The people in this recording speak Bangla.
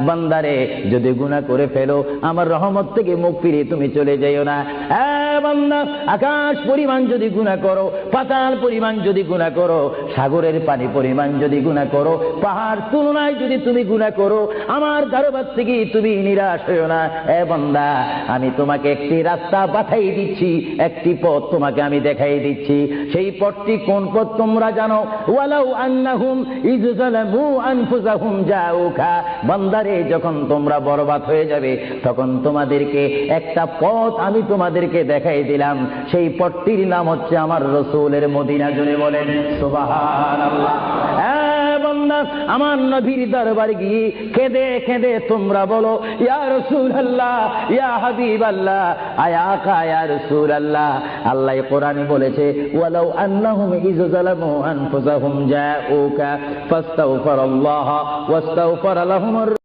বান্দারে যদি গুনাহ করে ফেলো আমার রহমত থেকে মুখ ফিরিয়ে তুমি চলে যাইও না। বান্দা, আকাশ পরিমাণ যদি গুনাহ করো, পাতাল পরিমাণ যদি গুনাহ করো, সাগরের পানি পরিমাণ যদি গুনাহ করো, পাহাড় তুলনায় যদি তুমি গুনাহ করো, আমার দরবার থেকে তুমি নিরাশ হইও না। বান্দা, আমি তোমাকে একটি রাস্তা পাঠাই দিচ্ছি, একটি পথ তোমাকে আমি দেখাই দিচ্ছি। সেই পথটি কোন পথ তোমরা জানো? ওয়ালাউ আন্নাহুম ইয যালামু আনফুসাহুম জাউকা। বান্দারে, যখন তোমরা বরবাদ হয়ে যাবে তখন তোমাদেরকে একটা পথ আমি তোমাদেরকে দেখাই দিলাম। সেই পথটির নাম হচ্ছে আমার রাসূলের মদিনা। জুড়ে বলেন সুবহানাল্লাহ। বান্দা, আমার নবীর দরবারে গিয়ে কেঁদে কেঁদে তোমরা বলো, ইয়া রাসূলুল্লাহ, ইয়া হাবিবাল্লাহ, আয়া আকা, ইয়া রাসূলুল্লাহ। আল্লাহ কোরআনে বলেছে, ওয়ালাউ আন্নাহুম ইয যালামু আনফুসাহুম জাউকা ফাস্তাগফিরুল্লাহ ওয়াস্তাগফারা লাহুম।